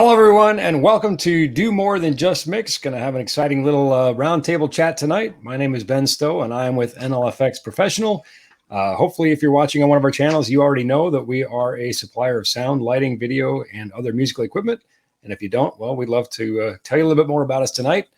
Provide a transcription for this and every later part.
Hello, everyone, and welcome to Do More Than Just Mix. Going to have an exciting little roundtable chat tonight. My name is Ben Stowe, and I am with NLFX Professional. Hopefully, if you're watching on one of our channels, you already know that we are a supplier of sound, lighting, video, and other musical equipment. And if you don't, well, we'd love to tell you a little bit more about us tonight.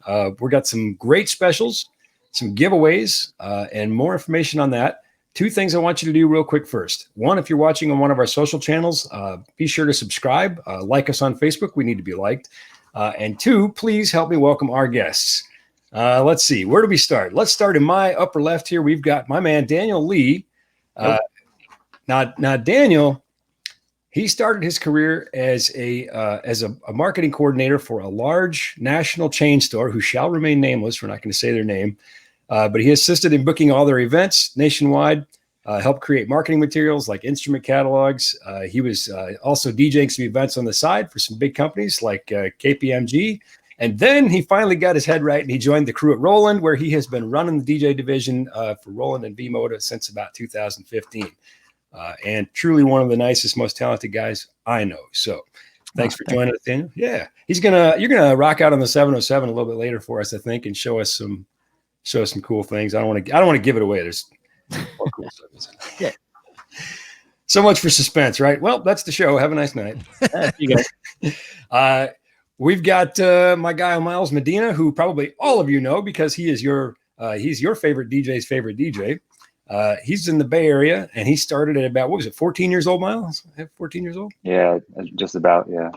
We've got some great specials, some giveaways, and more information on that. Two things I want you to do real quick first. One, if you're watching on one of our social channels, be sure to subscribe, like us on Facebook. We need to be liked. And two, please help me welcome our guests. Let's see, where do we start? Let's start in my upper left here. We've got my man, Daniel Lee. Now, Daniel, he started his career as a marketing coordinator for a large national chain store who shall remain nameless. We're not going to say their name. But he assisted in booking all their events nationwide, helped create marketing materials like instrument catalogs. He was also DJing some events on the side for some big companies like KPMG. And then he finally got his head right and he joined the crew at Roland, where he has been running the DJ division for Roland and V-Moda since about 2015. And truly one of the nicest, most talented guys I know. So thanks for joining us, Daniel. Yeah, you're gonna rock out on the 707 a little bit later for us, I think, and show us some cool things. I don't want to give it away. There's more cool stuff. Yeah. So much for suspense, right? Well, that's the show. Have a nice night. You go. We've got my guy Miles Medina, who probably all of you know because he is he's your favorite DJ's favorite DJ. He's in the Bay Area, and he started at about 14 years old, Miles? 14 years old? Yeah, just about, yeah.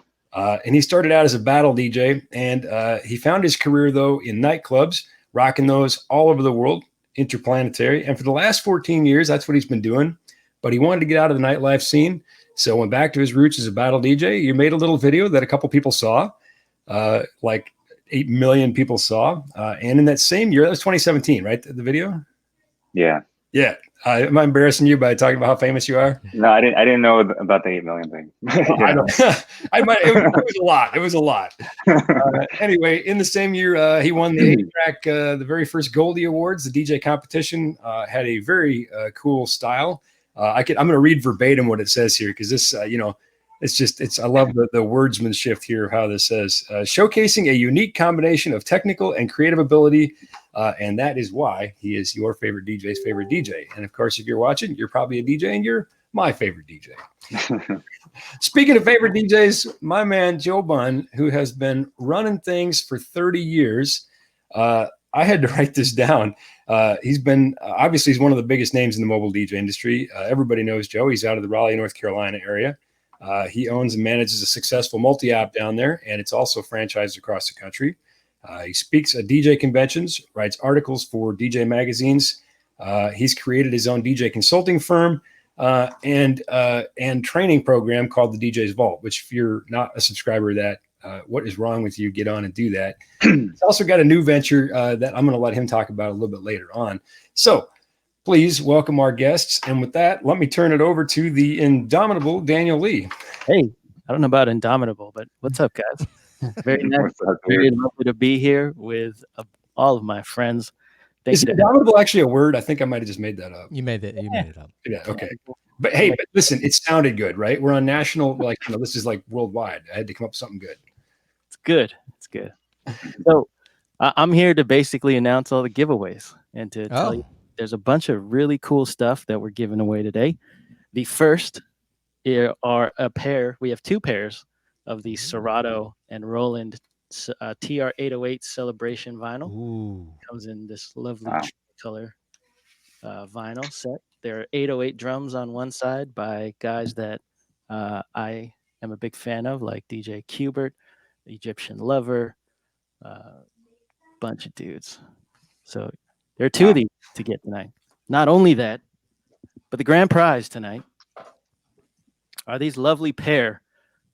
And he started out as a battle DJ, and he found his career, though, in nightclubs, rocking those all over the world, interplanetary. And for the last 14 years, that's what he's been doing. But he wanted to get out of the nightlife scene. So went back to his roots as a battle DJ. You made a little video that a couple people saw, like 8 million people saw. And in that same year, that was 2017, right? The video? Yeah. Yeah. Am I embarrassing you by talking about how famous you are? No, I didn't know about the 8 million thing. It was a lot. Anyway, in the same year, he won the 8-track, the very first Goldie Awards. The DJ competition had a very cool style. I'm going to read verbatim what it says here because this, I love the wordsmanship here of how this says, showcasing a unique combination of technical and creative ability. And that is why he is your favorite DJ's favorite DJ. And of course, if you're watching, you're probably a DJ and you're my favorite DJ. Speaking of favorite DJs, my man, Joe Bunn, who has been running things for 30 years. I had to write this down. He's been, obviously, he's one of the biggest names in the mobile DJ industry. Everybody knows Joe. He's out of the Raleigh, North Carolina area. He owns and manages a successful multi-app down there, and it's also franchised across the country. He speaks at DJ conventions, writes articles for DJ magazines. He's created his own DJ consulting firm and training program called the DJ's Vault, which if you're not a subscriber of that, what is wrong with you? Get on and do that. He's also got a new venture that I'm going to let him talk about a little bit later on. So please welcome our guests. And with that, let me turn it over to the indomitable Daniel Lee. Hey, I don't know about indomitable, but what's up, guys? Very nice. Very lovely to be here with all of my friends. Is indomitable actually a word? I think I might have just made that up. You made it up. Yeah. Okay. But hey, listen, it sounded good, right? We're on national, this is like worldwide. I had to come up with something good. It's good. It's good. So I'm here to basically announce all the giveaways and to tell you there's a bunch of really cool stuff that we're giving away today. The first are a pair. We have 2 pairs of the Serato and Roland TR-808 Celebration vinyl. Ooh. Comes in this lovely color vinyl set. There are 808 drums on one side by guys that I am a big fan of, like DJ Qbert, Egyptian Lover, bunch of dudes. So there are 2 of these to get tonight. Not only that, but the grand prize tonight are these lovely pair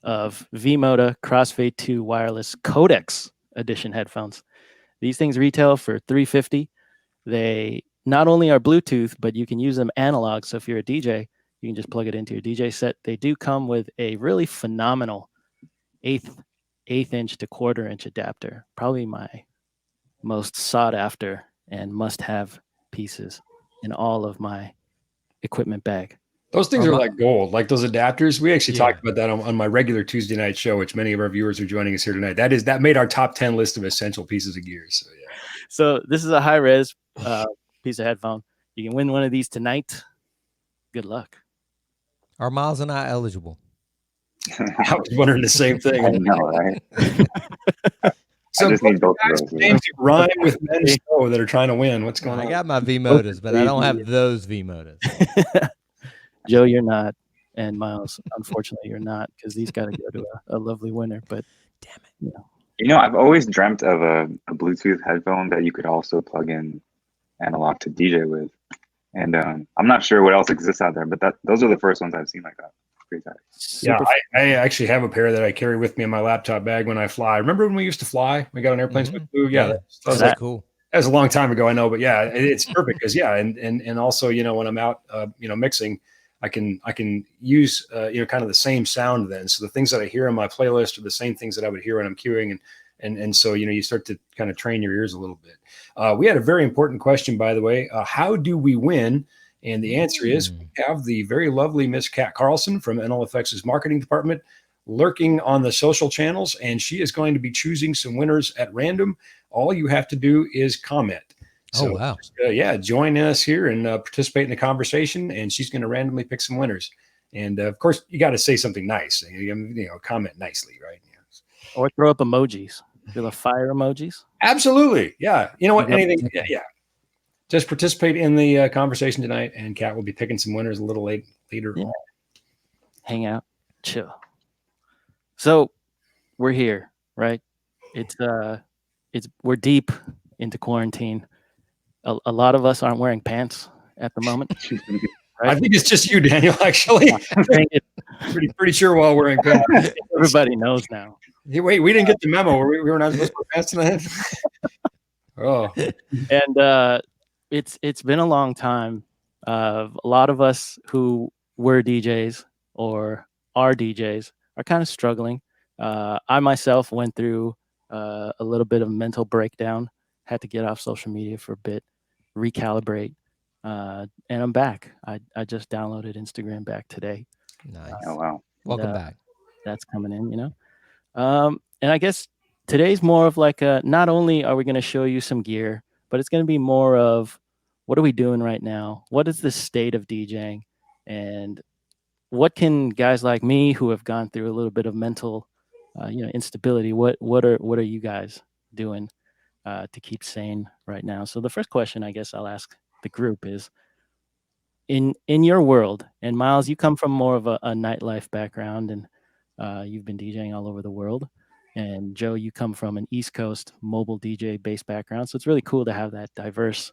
of V-Moda Crossfade 2 wireless Codex edition headphones. These things retail for $350. They not only are Bluetooth, but you can use them analog. So if you're a DJ, you can just plug it into your DJ set. They do come with a really phenomenal eighth inch to 1/4 inch adapter. Probably my most sought after and must have pieces in all of my equipment bag. Those things Or are my- like gold, like those adapters. We actually Yeah. talked about that on my regular Tuesday night show, which many of our viewers are joining us here tonight. That made our top 10 list of essential pieces of gear. So yeah. So this is a high res piece of headphone. You can win one of these tonight. Good luck. Are Miles and I eligible? I was wondering the same I thing. know, right? So I just need both of guys, those. names that rhyme with men's show that are trying to win. What's going I on? got my V motos, but I don't have those V motos. Joe, you're not. And Miles, unfortunately, you're not, because these got to go to a lovely winner. But Damn it. you know, You know, I've always dreamt of a Bluetooth headphone that you could also plug in analog to DJ with. And I'm not sure what else exists out there, but those are the first ones I've seen like that. Pretty tight. Yeah, super I actually have a pair that I carry with me in my laptop bag when I fly. Remember when we used to fly? We got on airplanes with Blue. Yeah, that was That's like cool. that was a long time ago, I know, but yeah, it's perfect because yeah, and also when I'm out mixing, I can use kind of the same sound then. So the things that I hear on my playlist are the same things that I would hear when I'm queuing, and so you start to kind of train your ears a little bit. We had a very important question, by the way. How do we win? And the answer is we have the very lovely Miss Kat Carlson from NLFX's marketing department lurking on the social channels, and she is going to be choosing some winners at random. All you have to do is comment. So, wow. join us here and participate in the conversation, and she's going to randomly pick some winners. And of course, you got to say something nice. Comment nicely, right? or throw up emojis. Do the fire emojis. Absolutely, yeah. You know what? Yep. Anything, yeah. Just participate in the conversation tonight, and Kat will be picking some winners a little later. Yeah. Hang out, chill. So we're here, right? We're deep into quarantine. A lot of us aren't wearing pants at the moment. I think it's just you, Daniel. Actually, pretty sure while wearing pants. Everybody knows now. Hey, wait, we didn't get the memo. We were not supposed to wear pants tonight. Oh, And it's been a long time. A lot of us who were DJs or are DJs are kind of struggling. I myself went through a little bit of mental breakdown. Had to get off social media for a bit, recalibrate, and I'm back. I just downloaded Instagram back today. Nice. Oh wow. Welcome back. That's coming in, and I guess today's more of like not only are we going to show you some gear, but it's going to be more of what are we doing right now? What is the state of DJing? And what can guys like me who have gone through a little bit of mental, instability, what are you guys doing to keep sane right now? So the first question I guess I'll ask the group is, in your world, and Miles, you come from more of a nightlife background, and you've been DJing all over the world. And Joe, you come from an East Coast mobile DJ based background. So it's really cool to have that diverse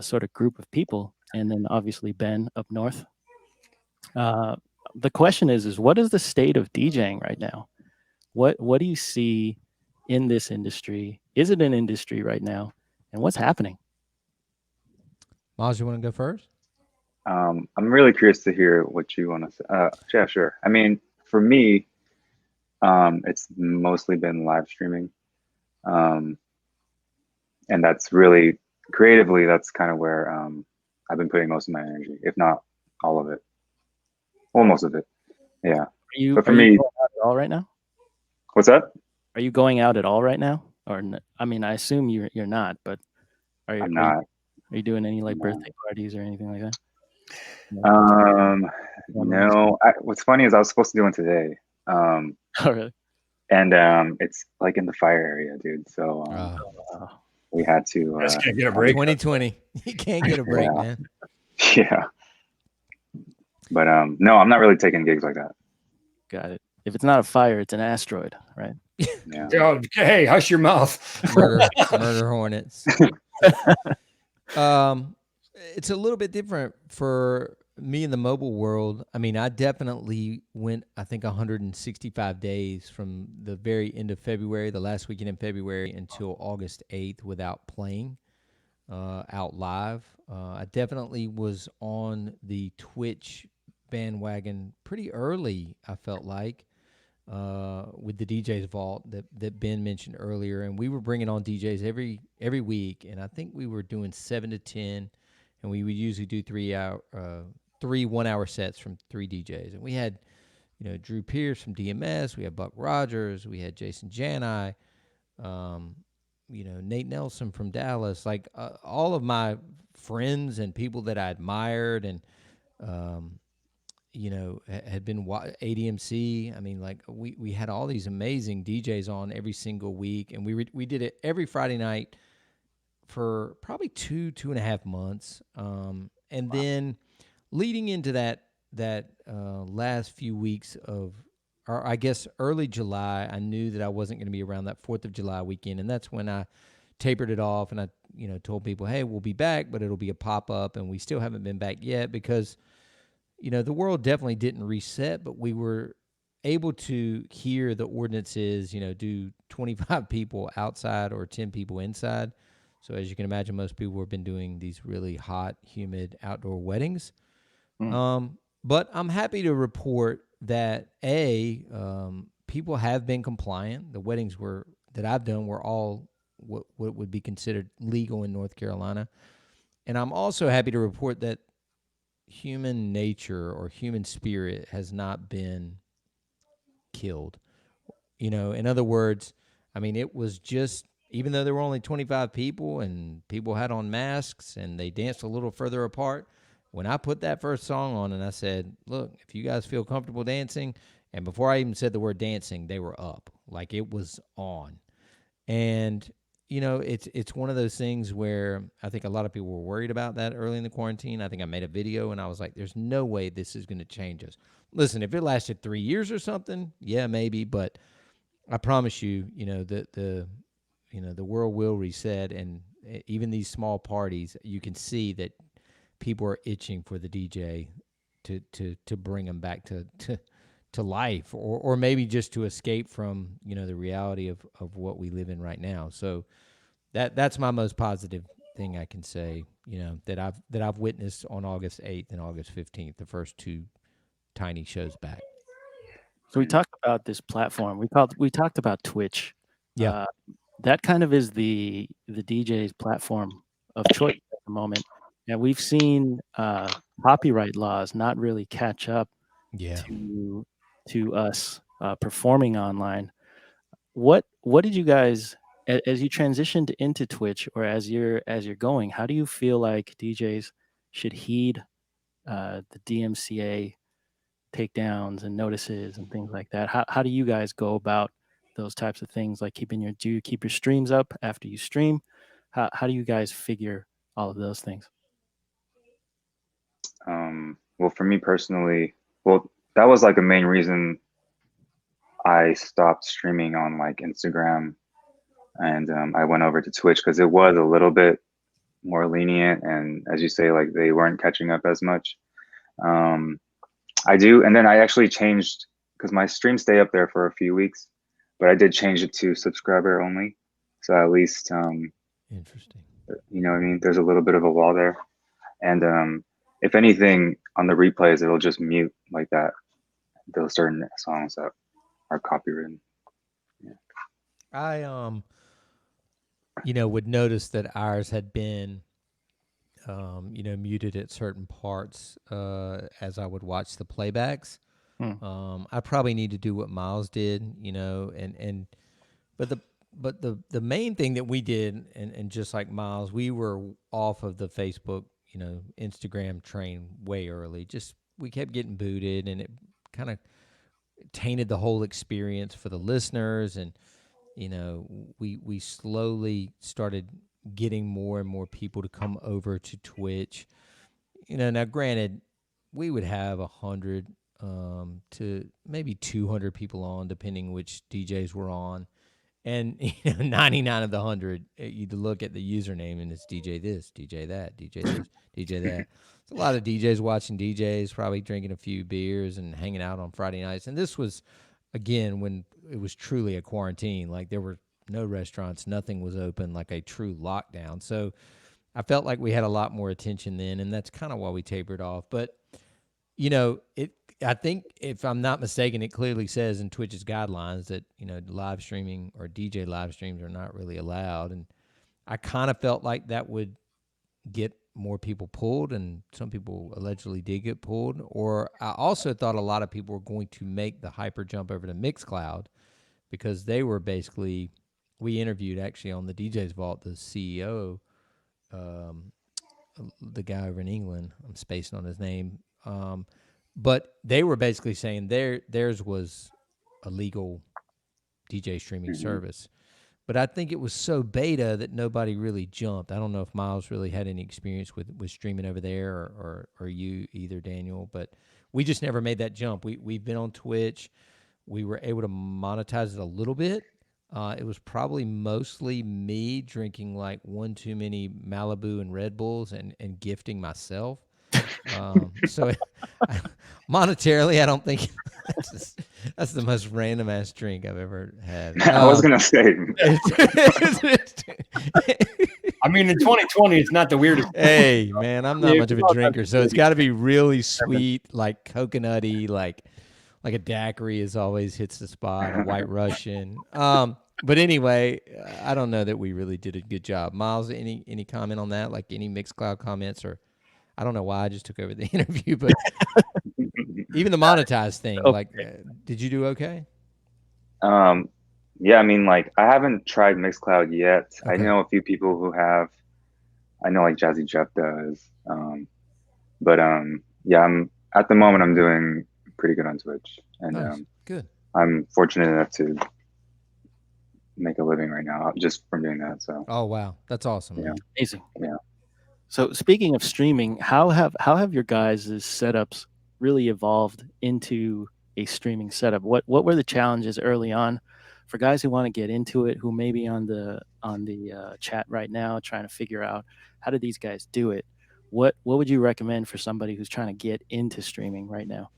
sort of group of people. And then obviously Ben up north. The question is what is the state of DJing right now? What do you see in this industry? Is it an industry right now? And what's happening? Miles, you want to go first? I'm really curious to hear what you want to say. Yeah, sure. I mean, for me, it's mostly been live streaming. And that's really creatively, that's kind of where I've been putting most of my energy, if not all of it. Well, most of it. Yeah. But for me, going out at all right now? what's that? Are you going out at all right now? Or I mean, I assume you're not, but I'm not. Are you doing any like birthday parties or anything like that? No. What's funny is I was supposed to do one today. Oh, really? And it's like in the fire area, dude. So we had to. just can't get a break. 2020. You can't get a break, Yeah. man. Yeah. But no, I'm not really taking gigs like that. Got it. If it's not a fire, it's an asteroid, right? Yeah. Oh, hey, hush your mouth. Murder hornets. It's a little bit different for me in the mobile world. I mean, I definitely went, I think, 165 days from the very end of February, the last weekend in February, until August 8th without playing out live. I definitely was on the Twitch bandwagon pretty early, I felt like, with the DJ's Vault that Ben mentioned earlier. And we were bringing on DJs every week, and I think we were doing 7 to 10, and we would usually do 3 1-hour sets from 3 DJs. And we had, Drew Pierce from DMS, we had Buck Rogers, we had Jason Janai, Nate Nelson from Dallas, like all of my friends and people that I admired and, had been ADMC. I mean, like we had all these amazing DJs on every single week, and we did it every Friday night for probably 2.5 months. And then leading into that last few weeks of, or I guess early July, I knew that I wasn't going to be around that 4th of July weekend. And that's when I tapered it off and I, told people, hey, we'll be back, but it'll be a pop-up. And we still haven't been back yet because, the world definitely didn't reset, but we were able to hear the ordinances, do 25 people outside or 10 people inside. So as you can imagine, most people have been doing these really hot, humid outdoor weddings. But I'm happy to report that people have been compliant. The weddings that I've done were all what would be considered legal in North Carolina. And I'm also happy to report that human nature or human spirit has not been killed. In other words, I mean, it was just, even though there were only 25 people and people had on masks and they danced a little further apart, when I put that first song on and I said, look, if you guys feel comfortable dancing, and before I even said the word dancing, they were up. Like it was on. And, it's one of those things where I think a lot of people were worried about that early in the quarantine. I think I made a video and I was like, there's no way this is going to change us. Listen, if it lasted 3 years or something, yeah, maybe. But I promise you, the world will reset. And even these small parties, you can see that people are itching for the DJ to bring them back to life, or maybe just to escape from the reality of what we live in right now. So that's my most positive thing I can say, that I've witnessed on August 8th and August 15th, the first 2 tiny shows back. So we talked about this platform. We talked about Twitch. Yeah. That kind of is the DJ's platform of choice at the moment. And we've seen copyright laws not really catch up to us performing online. What did you guys, as you transitioned into Twitch, or as you're going, how do you feel like DJs should heed the DMCA takedowns and notices and things like that? How do you guys go about those types of things, like do you keep your streams up after you stream? How do you guys figure all of those things? Well, for me personally, that was like a main reason I stopped streaming on like Instagram, and I went over to Twitch because it was a little bit more lenient, and as you say, like they weren't catching up as much. And then I actually changed, because my streams stay up there for a few weeks, but I did change it to subscriber only, so at least Interesting. you know what I mean, there's a little bit of a wall there. And if anything, on the replays it'll just mute like that those certain songs that are copywritten. I would notice that ours had been muted at certain parts as I would watch the playbacks. I probably need to do what Miles did, but the main thing that we did, and just like Miles, we were off of the Facebook, Instagram train way early. Just we kept getting booted, and it kind of tainted the whole experience for the listeners. And we slowly started getting more and more people to come over to Twitch. Now granted, we would have 100 to maybe 200 people on, depending which DJs were on. And 99 of the 100, you'd look at the username and it's DJ this, DJ that, DJ this, DJ that. It's a lot of DJs watching DJs, probably drinking a few beers and hanging out on Friday nights. And this was, again, when it was truly a quarantine. Like there were no restaurants, nothing was open, like a true lockdown. So I felt like we had a lot more attention then, and that's kind of why we tapered off. But I think, if I'm not mistaken, it clearly says in Twitch's guidelines that, live streaming or DJ live streams are not really allowed. And I kind of felt like that would get more people pulled, and some people allegedly did get pulled. Or I also thought a lot of people were going to make the hyper jump over to Mixcloud because they were basically, we interviewed actually on the DJ's Vault the CEO, the guy over in England. I'm spacing on his name. But they were basically saying theirs was a legal DJ streaming service. But I think it was so beta that nobody really jumped. I don't know if Miles really had any experience with streaming over there, or you either, Daniel. But we just never made that jump. We've been on Twitch. We were able to monetize it a little bit. It was probably mostly me drinking like one too many Malibu and Red Bulls and gifting myself. So monetarily, I don't think that's the most random ass drink I've ever had. I was gonna say. I mean, in 2020, it's not the weirdest. Hey, man, I'm not much of a drinker, so it's got to be really sweet, like coconutty, like a daiquiri is always hits the spot, a White Russian. But anyway, I don't know that we really did a good job. Miles, any comment on that? Like any Mixcloud comments, or I don't know why I just took over the interview, but even the monetized thing, like, did you do okay? Yeah, I mean, like, I haven't tried Mixcloud yet. Okay. I know a few people who have. I know, like, Jazzy Jeff does. But yeah, at the moment I'm doing pretty good on Twitch, and Nice. Good. I'm fortunate enough to make a living right now just from doing that. So. Oh wow, that's awesome. Yeah. Man. Amazing. Yeah. So speaking of streaming, how have your guys' setups really evolved into a streaming setup? What were the challenges early on for guys who want to get into it, who may be on the chat right now trying to figure out how do these guys do it? What would you recommend for somebody who's trying to get into streaming right now?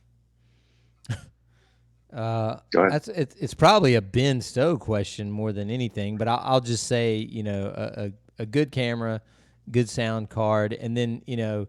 It's probably a Ben Stowe question more than anything, but I'll just say, you know, a good camera, good sound card, and then, you know,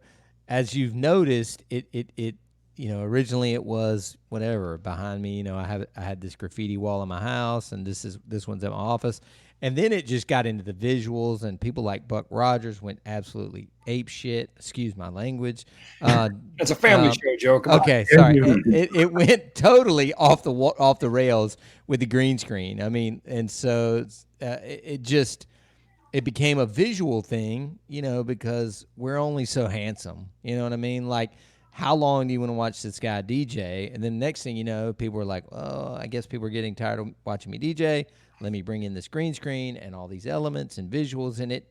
as you've noticed, it you know, originally it was whatever behind me, you know, I had this graffiti wall in my house, and this one's at my office, and then it just got into the visuals, and people like Buck Rogers went absolutely ape shit. Excuse my language. It's a family show, Joe. Come okay, on. sorry. It went totally off the rails with the green screen. I mean, and so it became a visual thing, you know, because we're only so handsome. You know what I mean? Like, how long do you want to watch this guy DJ? And then next thing you know, people are like, oh, I guess people are getting tired of watching me DJ. Let me bring in this green screen and all these elements and visuals, and it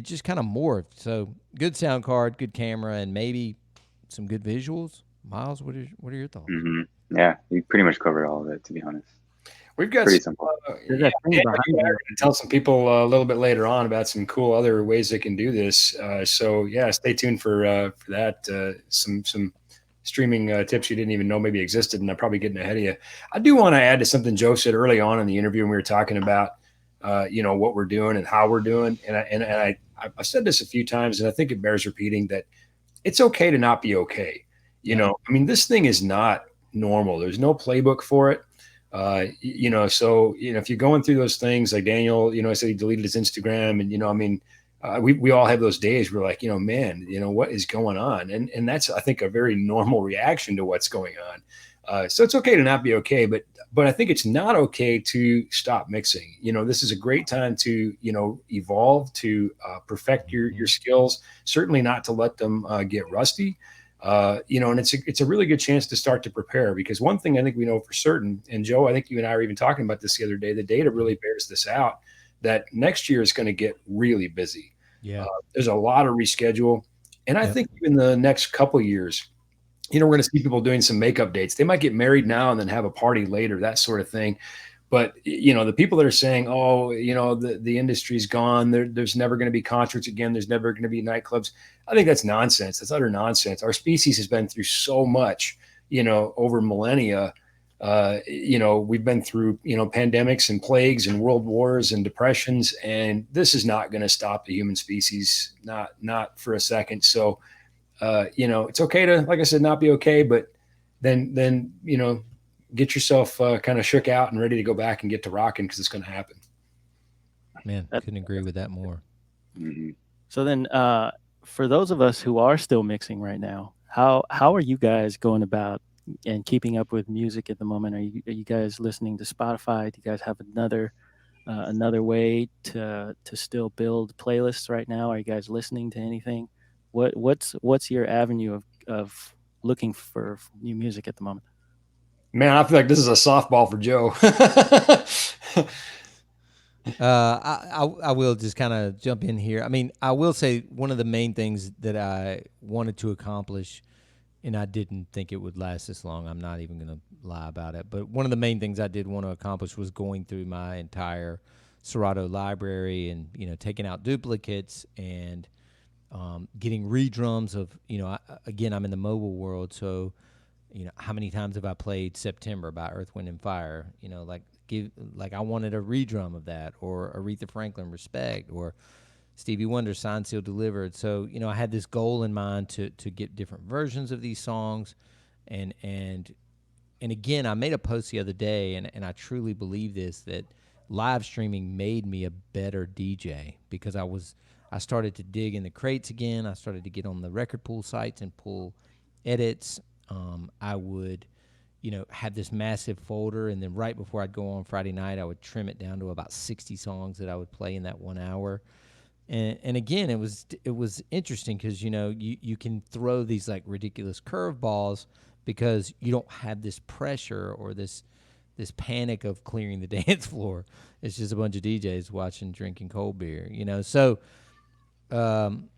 just kind of morphed. So good sound card, good camera, and maybe some good visuals. Miles, what are your thoughts? Mm-hmm. Yeah, you pretty much covered all of it, to be honest. We've got pretty simple. I'm going to tell some people a little bit later on about some cool other ways they can do this. So yeah, stay tuned for that. Some streaming tips you didn't even know maybe existed, and I'm probably getting ahead of you. I do want to add to something Joe said early on in the interview when we were talking about you know, what we're doing and how we're doing. And I've said this a few times, and I think it bears repeating, that it's okay to not be okay. You know, I mean, this thing is not normal. There's no playbook for it. You know, so, you know, if you're going through those things like Daniel, you know, I said he deleted his Instagram, and, you know, I mean, we all have those days where we're like, you know, man, you know, what is going on? And that's, I think, a very normal reaction to what's going on. So it's okay to not be okay, but I think it's not okay to stop mixing. You know, this is a great time to, you know, evolve, to perfect your skills, certainly not to let them get rusty. You know, and it's a really good chance to start to prepare, because one thing I think we know for certain, and Joe, I think you and I were even talking about this the other day, the data really bears this out, that next year is going to get really busy. Yeah. There's a lot of reschedule. And I think even the next couple of years, you know, we're going to see people doing some makeup dates. They might get married now and then have a party later, that sort of thing. But, you know, the people that are saying, oh, you know, the industry's gone, there's never going to be concerts again, there's never going to be nightclubs, I think that's nonsense. That's utter nonsense. Our species has been through so much, you know, over millennia. You know, we've been through, you know, pandemics and plagues and world wars and depressions, and this is not going to stop the human species, not for a second. So, you know, it's okay to, like I said, not be okay, but then, you know, get yourself kind of shook out and ready to go back and get to rocking, because it's going to happen. Man, I couldn't agree with that more. Mm-hmm. So then, for those of us who are still mixing right now, how are you guys going about and keeping up with music at the moment? Are you guys listening to Spotify? Do you guys have another way to still build playlists right now? Are you guys listening to anything? What's your avenue of looking for new music at the moment? Man, I feel like this is a softball for Joe. I will just kind of jump in here. I mean, I will say one of the main things that I wanted to accomplish, and I didn't think it would last this long. I'm not even going to lie about it. But one of the main things I did want to accomplish was going through my entire Serato library and, taking out duplicates and getting redrums of, again, I'm in the mobile world. So, how many times have I played September by Earth, Wind, and Fire? Like I wanted a redrum of that, or Aretha Franklin, Respect, or Stevie Wonder, Signed, Sealed, Delivered. So, I had this goal in mind to get different versions of these songs. And again, I made a post the other day, and I truly believe this, that live streaming made me a better DJ because I started to dig in the crates again. I started to get on the record pool sites and pull edits. I would, have this massive folder, and then right before I'd go on Friday night, I would trim it down to about 60 songs that I would play in that 1 hour. And again, it was interesting because you can throw these like ridiculous curveballs because you don't have this pressure or this panic of clearing the dance floor. It's just a bunch of DJs watching, drinking cold beer, So, and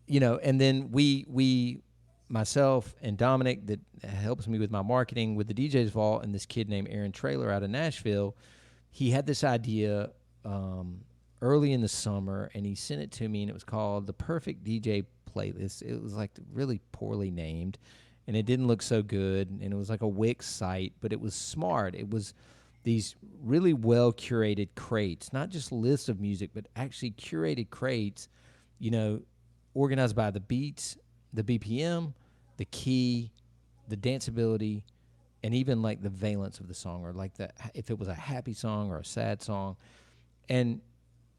then we myself and Dominic, that helps me with my marketing with the DJ's Vault, and this kid named Aaron Traylor out of Nashville, he had this idea early in the summer, and he sent it to me, and it was called the Perfect DJ Playlist. It was like really poorly named, and it didn't look so good, and it was like a Wix site, but it was smart. It was these really well curated crates, not just lists of music, but actually curated crates, organized by the beats, the BPM, the key, the danceability, and even like the valence of the song, or like if it was a happy song or a sad song. And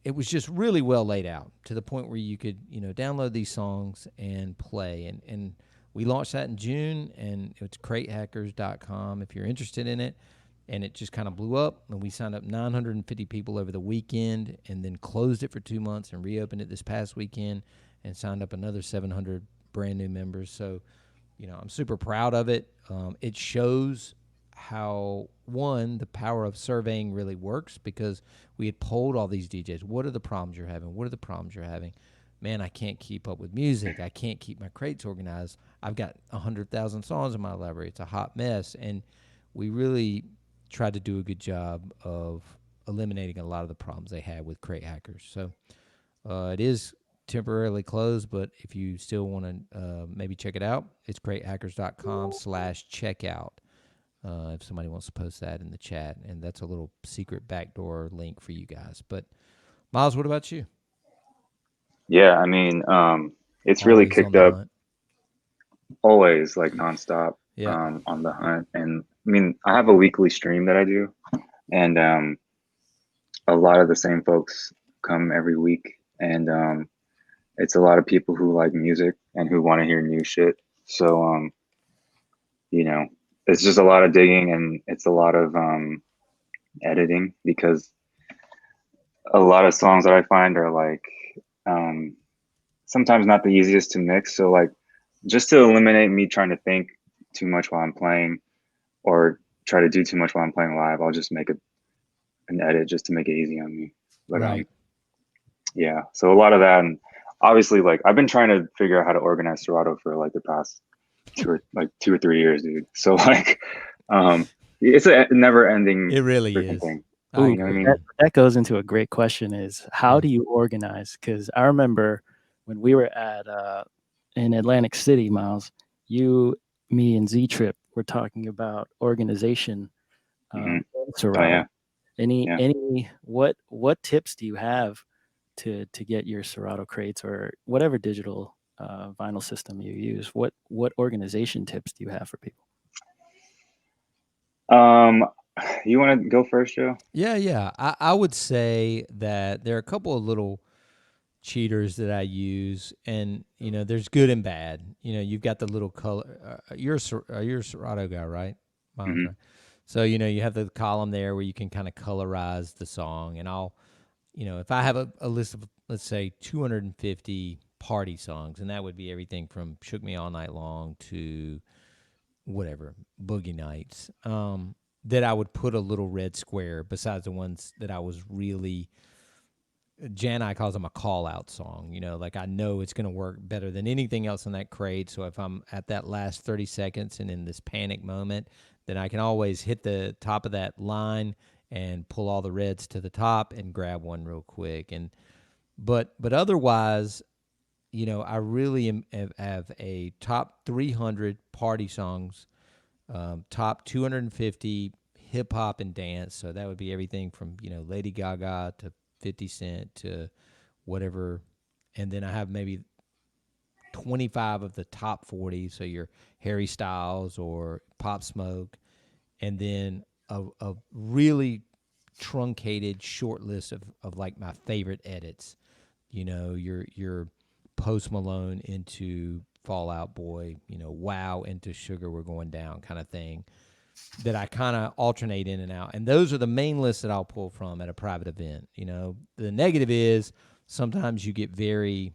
it was just really well laid out to the point where you could, download these songs and play. And we launched that in June, and it's cratehackers.com if you're interested in it. And it just kind of blew up, and we signed up 950 people over the weekend, and then closed it for 2 months and reopened it this past weekend and signed up another 700 brand new members. So, I'm super proud of it. It shows how, one, the power of surveying really works, because we had polled all these DJs. What are the problems you're having? What are the problems you're having? Man, I can't keep up with music. I can't keep my crates organized. I've got 100,000 songs in my library. It's a hot mess. And we really tried to do a good job of eliminating a lot of the problems they had with Crate Hackers. So it is temporarily closed, but if you still want to maybe check it out, it's cratehackers.com/checkout. If somebody wants to post that in the chat, and that's a little secret backdoor link for you guys. But Miles, what about you? Yeah, I mean, it's Always really kicked up, hunt. always like nonstop, Yeah. on the hunt. And I mean, I have a weekly stream that I do, and a lot of the same folks come every week, and it's a lot of people who like music and who want to hear new shit. So, it's just a lot of digging, and it's a lot of editing, because a lot of songs that I find are like sometimes not the easiest to mix. So like, just to eliminate me trying to think too much while I'm playing, or try to do too much while I'm playing live, I'll just make an edit just to make it easy on me. But Right. yeah, so a lot of that. And obviously, like, I've been trying to figure out how to organize Serato for like the past 2 or 3 years, dude. So like, it's a never ending It really freaking is. thing. Ooh, You know what I mean? that goes into a great question: is how do you organize? Because I remember when we were at in Atlantic City, Miles, you, me, and Z Trip were talking about organization. Mhm. Oh Serato. yeah. Yeah. Any what tips do you have to get your Serato crates or whatever digital vinyl system you use? What organization tips do you have for people? You want to go first, Joe? Yeah. I would say that there are a couple of little cheaters that I use, and there's good and bad. You've got the little color. You're a Serato guy, right? Mhm. So you have the column there where you can kind of colorize the song, and I'll, if I have a list of, let's say, 250 party songs, and that would be everything from "Shook Me All Night Long" to whatever, Boogie Nights, that I would put a little red square besides the ones that I was really. Jan I calls them a call out song. Like I know it's going to work better than anything else in that crate. So if I'm at that last 30 seconds and in this panic moment, then I can always hit the top of that line and pull all the reds to the top and grab one real quick. But otherwise, I really have a top 300 party songs, top 250 hip hop and dance. So that would be everything from Lady Gaga to 50 Cent to whatever, and then I have maybe 25 of the top 40. So your Harry Styles or Pop Smoke, and then a really truncated short list of like my favorite edits. Your Post Malone into Fall Out Boy, Wow into Sugar We're Going Down kind of thing, that I kind of alternate in and out. And those are the main lists that I'll pull from at a private event. The negative is sometimes you get very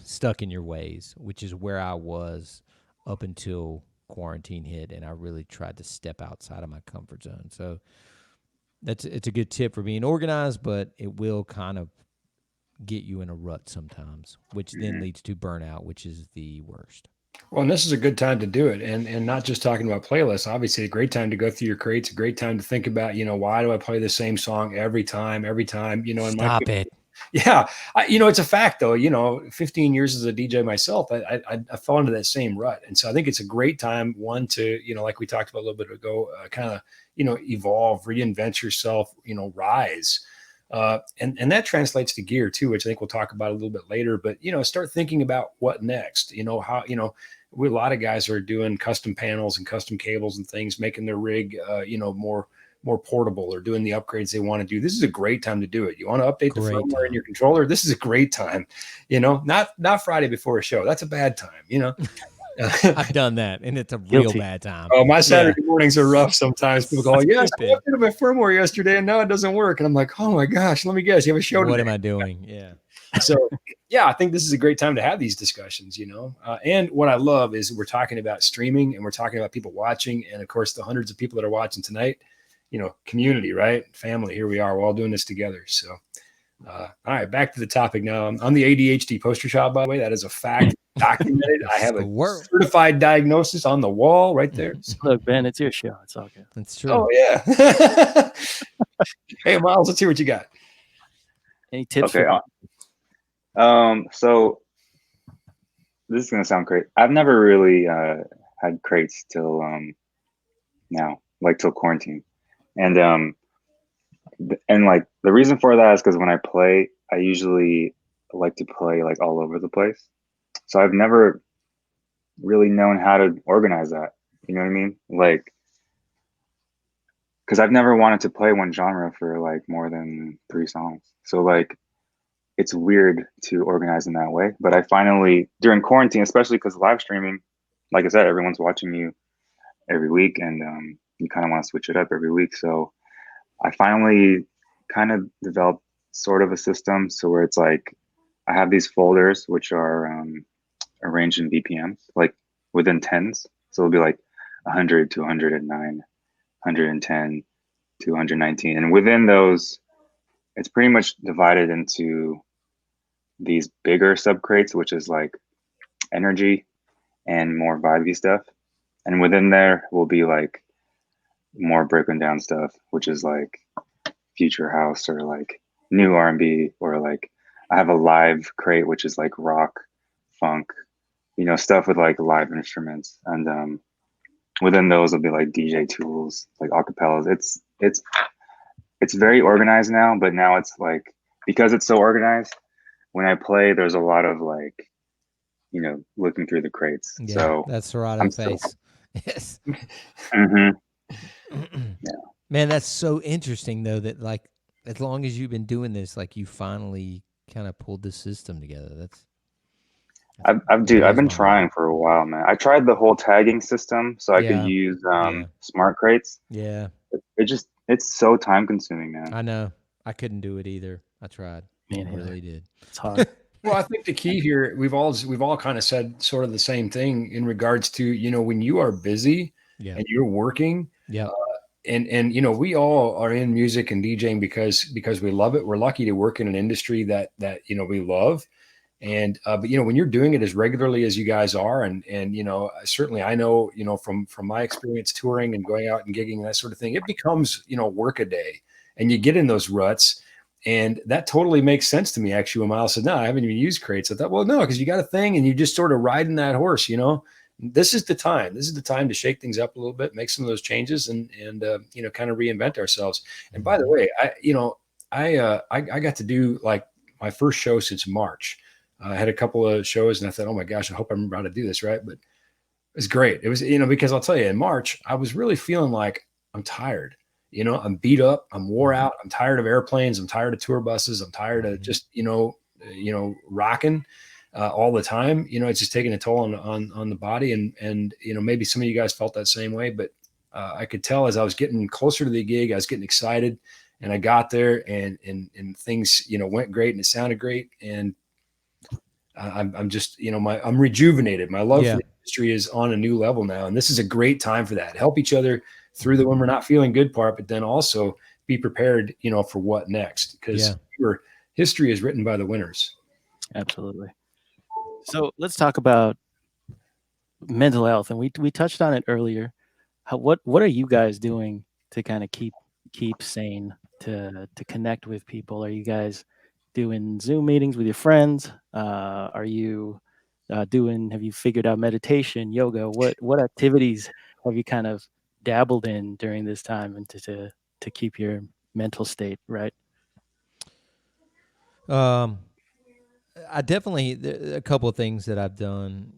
stuck in your ways, which is where I was up until quarantine hit, and I really tried to step outside of my comfort zone. So it's a good tip for being organized, but it will kind of get you in a rut sometimes, which then leads to burnout, which is the worst. Well, and this is a good time to do it, and not just talking about playlists. Obviously, a great time to go through your crates. A great time to think about, why do I play the same song every time? And Stop it. Yeah, it's a fact though. 15 years as a DJ myself, I fell into that same rut, and so I think it's a great time, one, to like we talked about a little bit ago, kind of evolve, reinvent yourself, rise. And that translates to gear too, which I think we'll talk about a little bit later. But start thinking about what next. How a lot of guys are doing custom panels and custom cables and things, making their rig more portable, or doing the upgrades they want to do. This is a great time to do it. You want to update the firmware in your controller. This is a great time. Not Friday before a show. That's a bad time. I've done that, and it's a real bad time. Oh, my Saturday mornings are rough sometimes. People go, yes, I updated my firmware yesterday, and now it doesn't work. And I'm like, oh my gosh, let me guess, you have a show today. What am I doing? Yeah. So, yeah, I think this is a great time to have these discussions, and what I love is we're talking about streaming, and we're talking about people watching, and of course, the hundreds of people that are watching tonight, community, right? Family, here we are. We're all doing this together. So, all right, back to the topic now. I'm the ADHD poster child, by the way. That is a fact. Documented. I have a certified diagnosis on the wall right there. So. Look, Ben, it's your show. It's all good. That's true. Oh, yeah. Hey, Miles, let's hear what you got. Any tips? Okay. So this is going to sound great. I've never really had crates till now, like till quarantine. And like the reason for that is because when I play, I usually like to play like all over the place. So I've never really known how to organize that. You know what I mean? Like, because I've never wanted to play one genre for like more than 3 songs. So like, it's weird to organize in that way. But I finally, during quarantine, especially because live streaming, like I said, everyone's watching you every week, and you kind of want to switch it up every week. So I finally kind of developed sort of a system. So where it's like, I have these folders, which are arranged in BPMs, like within tens. So it'll be like 100 to 109, 110 to 119. And within those, it's pretty much divided into these bigger subcrates, which is like energy and more vibey stuff. And within there will be like more broken down stuff, which is like future house or like new R&B, or like I have a live crate, which is like rock, funk, stuff with like live instruments. And within those will be like DJ tools, like acapellas. It's very organized now, but now it's like, because it's so organized, when I play, there's a lot of like, looking through the crates. Yeah, so that's Serato face. Yes. Yeah. Man, that's so interesting though, that like, as long as you've been doing this, like you finally kind of pulled this system together. That's I've blows been my mind. trying for a while, man. I tried the whole tagging system so I could Yeah. use Yeah. smart crates. Yeah. It's so time consuming, man. I know. I couldn't do it either. I tried. Me I neither. really did. It's hard. Well, I think the key here, we've all kind of said sort of the same thing in regards to, when you are busy Yeah. and you're working, Yeah. and we all are in music and DJing because we love it. We're lucky to work in an industry that we love. And but when you're doing it as regularly as you guys are, and certainly I know from my experience touring and going out and gigging and that sort of thing, it becomes work a day, and you get in those ruts. And that totally makes sense to me. Actually, when Miles said, "No, I haven't even used crates," I thought, "Well, no, because you got a thing, and you just sort of riding that horse." This is the time. This is the time to shake things up a little bit, make some of those changes, and kind of reinvent ourselves. And by the way, I got to do like my first show since March. I had a couple of shows, and I thought, "Oh my gosh, I hope I remember how to do this right." But it was great. It was because I'll tell you, in March, I was really feeling like I'm tired. I'm beat up, I'm wore out, I'm tired of airplanes, I'm tired of tour buses, I'm tired of just rocking all the time. It's just taking a toll on the body, and maybe some of you guys felt that same way, but I could tell as I was getting closer to the gig, I was getting excited, and I got there, and things went great, and it sounded great, and I'm just I'm rejuvenated. My love for the industry is on a new level now, and this is a great time for that. Help each other through the when we're not feeling good part, but then also be prepared, for what next, because history is written by the winners. Absolutely. So let's talk about mental health, and we touched on it earlier. What are you guys doing to kind of keep sane, to connect with people? Are you guys doing Zoom meetings with your friends? Are you have you figured out meditation, yoga? What activities have you kind of dabbled in during this time, and to keep your mental state right? I definitely a couple of things that I've done.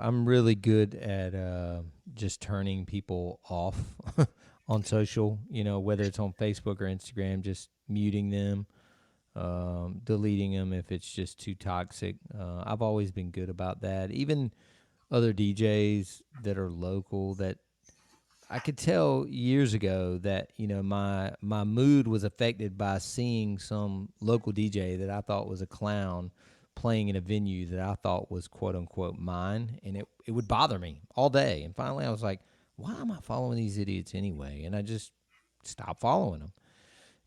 I'm really good at just turning people off on social. Whether it's on Facebook or Instagram, just muting them, deleting them if it's just too toxic. I've always been good about that. Even other DJs that are local, that I could tell years ago that my mood was affected by seeing some local DJ that I thought was a clown playing in a venue that I thought was quote unquote mine, and it would bother me all day. And finally I was like, why am I following these idiots anyway? And I just stopped following them.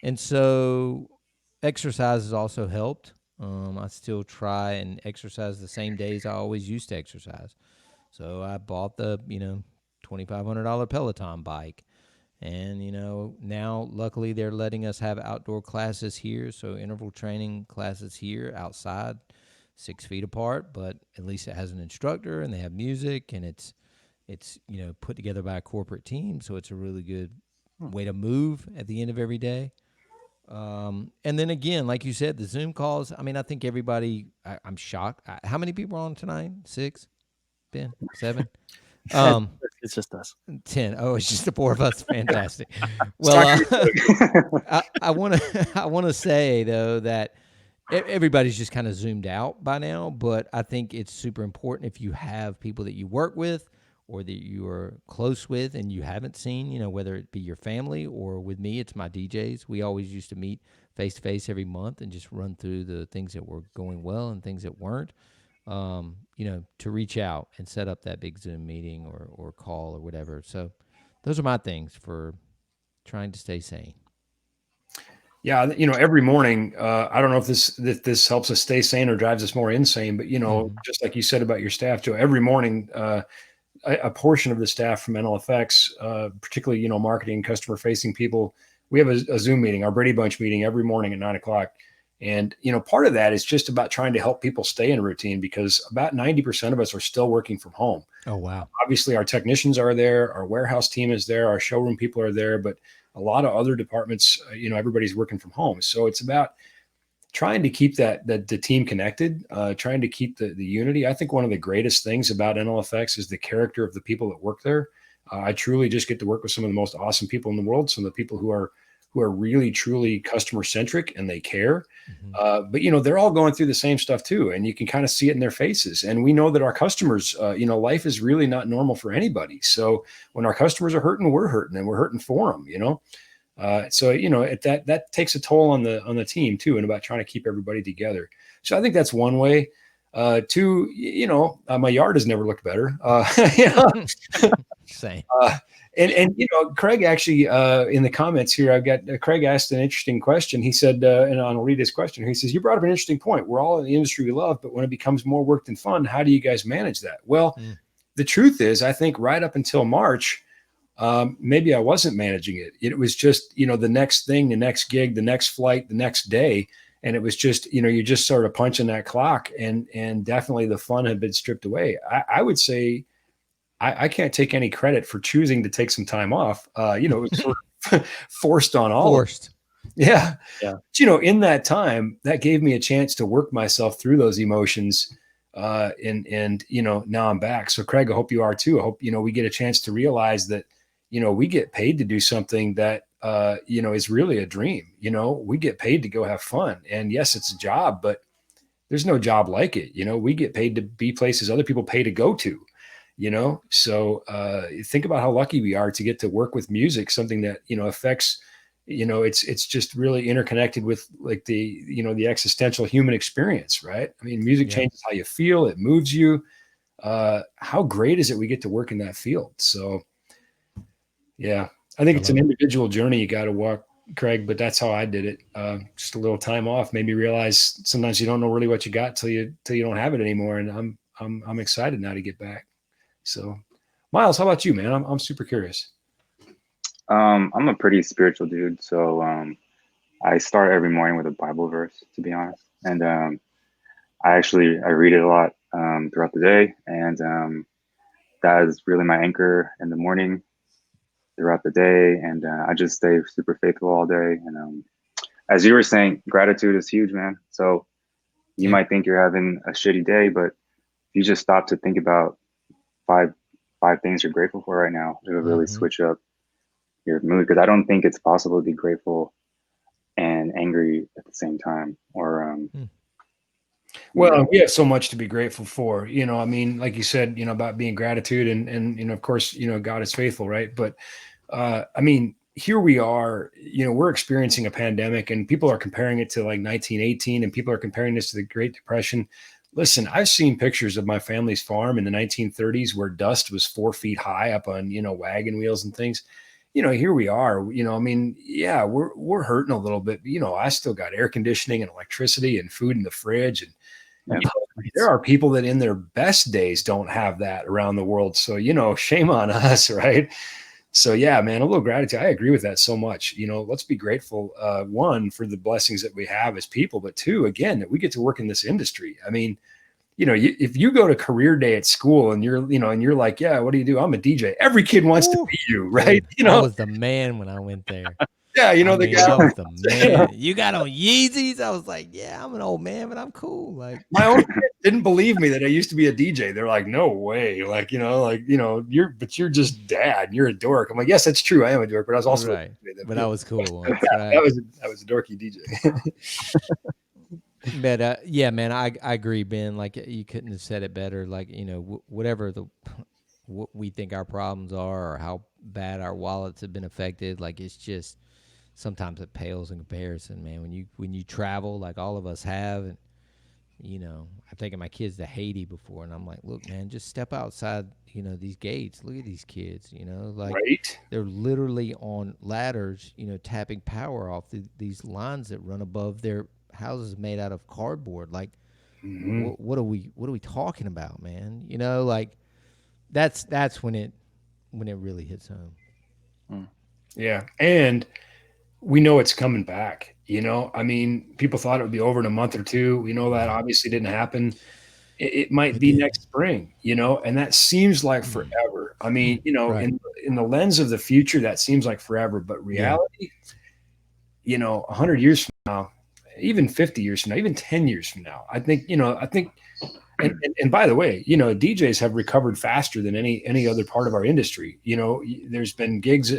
And so exercise has also helped. I still try and exercise the same days I always used to exercise. So I bought the $2,500 Peloton bike. And, now luckily they're letting us have outdoor classes here. So interval training classes here outside, 6 feet apart, but at least it has an instructor and they have music, and it's put together by a corporate team. So it's a really good way to move at the end of every day. And then again, like you said, the Zoom calls, I mean, I think everybody, I'm shocked. How many people are on tonight? 6? Ben? 7? It's just us. 10. Oh, it's just the 4 of us. Fantastic. Well, I want to say though that everybody's just kind of zoomed out by now, but I think it's super important if you have people that you work with or that you are close with and you haven't seen, whether it be your family or with me, it's my DJs. We always used to meet face to face every month and just run through the things that were going well and things that weren't. To reach out and set up that big Zoom meeting or call or whatever. So those are my things for trying to stay sane. Yeah, every morning, I don't know if this helps us stay sane or drives us more insane, but just like you said about your staff, Joe, every morning, a portion of the staff from NLFX, particularly marketing, customer facing people, we have a Zoom meeting, our Brady Bunch meeting every morning at 9:00. And, part of that is just about trying to help people stay in a routine, because about 90% of us are still working from home. Oh, wow. Obviously, our technicians are there, our warehouse team is there, our showroom people are there, but a lot of other departments, everybody's working from home. So it's about trying to keep the team connected, trying to keep the unity. I think one of the greatest things about NLFX is the character of the people that work there. I truly just get to work with some of the most awesome people in the world, some of the people who are who are really, truly customer centric and they care. Mm-hmm. But, you know, they're all going through the same stuff too. And you can kind of see it in their faces. And we know that our customers, you know, life is really not normal for anybody. So when our customers are hurting, we're hurting, and we're hurting for them, you know? So, you know, that takes a toll on the team too, and about trying to keep everybody together. So I think that's one way. Two, you know, my yard has never looked better. You know? Same. And you know, Craig actually in the comments here, I've got Craig asked an interesting question. He said, and I'll read his question. He says, "You brought up an interesting point. We're all in the industry we love, but when it becomes more work than fun, how do you guys manage that?" Well, the truth is, I think right up until March, maybe I wasn't managing it. It was just, you know, the next thing, the next gig, the next flight, the next day. And it was just, you know, you just sort of punching that clock, and definitely the fun had been stripped away. I would say I can't take any credit for choosing to take some time off. You know, it was sort of forced on all. Forced. Yeah. Yeah. But, you know, in that time, that gave me a chance to work myself through those emotions. And, you know, now I'm back. So Craig, I hope you are too. I hope, you know, we get a chance to realize that, you know, we get paid to do something that, you know, is really a dream. You know, we get paid to go have fun. And yes, it's a job, but there's no job like it. You know, we get paid to be places other people pay to go to, you know? So think about how lucky we are to get to work with music, something that, you know, affects, you know, it's just really interconnected with like the, you know, the existential human experience, right? I mean, music changes how you feel. It moves you. How great is it we get to work in that field? So yeah, I think it's an individual journey you got to walk, Craig, but that's how I did it. Just a little time off made me realize sometimes you don't know really what you got till you don't have it anymore. And I'm excited now to get back. So Miles, how about you, man? I'm super curious. I'm a pretty spiritual dude, so I start every morning with a Bible verse, to be honest, and I read it a lot throughout the day, and that is really my anchor in the morning, throughout the day, and I just stay super faithful all day. And as you were saying, gratitude is huge, man. So you might think you're having a shitty day, but if you just stop to think about five things you're grateful for right now, it'll really switch up your mood, because I don't think it's possible to be grateful and angry at the same time. Or well, we have so much to be grateful for, you know. I mean, like you said, you know, about being gratitude, and you know, of course, you know, God is faithful, right? But I mean, here we are, you know, we're experiencing a pandemic, and people are comparing it to like 1918, and people are comparing this to the Great Depression. Listen, I've seen pictures of my family's farm in the 1930s where dust was 4 feet high up on, you know, wagon wheels and things. You know, here we are, you know, I mean, yeah, we're hurting a little bit, but, you know, I still got air conditioning and electricity and food in the fridge. And you know, there are people that in their best days don't have that around the world. So, you know, shame on us, right? So yeah, man, a little gratitude. I agree with that so much. You know, let's be grateful, one, for the blessings that we have as people, but two, again, that we get to work in this industry. I mean, you know, if you go to career day at school and you're, you know, and you're like, yeah, what do you do? I'm a DJ. Every kid wants to be you, right? Dude, you know, I was the man when I went there. yeah, you know, I was the man. You got on Yeezys. I was like, yeah, I'm an old man, but I'm cool. Like my own kids didn't believe me that I used to be a DJ. They're like, no way. Like, you know, you're just dad. You're a dork. I'm like, yes, that's true. I am a dork, but I was also right. But I was cool once. Yeah, Right. I was a dorky DJ. But yeah, man, I agree, Ben. Like you couldn't have said it better. Like, you know, whatever what we think our problems are, or how bad our wallets have been affected, like it's just sometimes it pales in comparison, man. When you travel, like all of us have, and you know, I've taken my kids to Haiti before, and I'm like, look, man, just step outside, you know, these gates. Look at these kids, you know, like they're literally on ladders, you know, tapping power off these lines that run above their houses made out of cardboard. Like, what are we talking about, man? You know, like that's when it really hits home. Yeah, and we know it's coming back. You know, I mean, people thought it would be over in a month or two. We know that obviously didn't happen. It might be next spring, you know, and that seems like forever. I mean, you know, in the lens of the future, that seems like forever, but reality, you know, 100 years from now, even 50 years from now, even 10 years from now, I think And by the way, DJs have recovered faster than any other part of our industry. There's been gigs,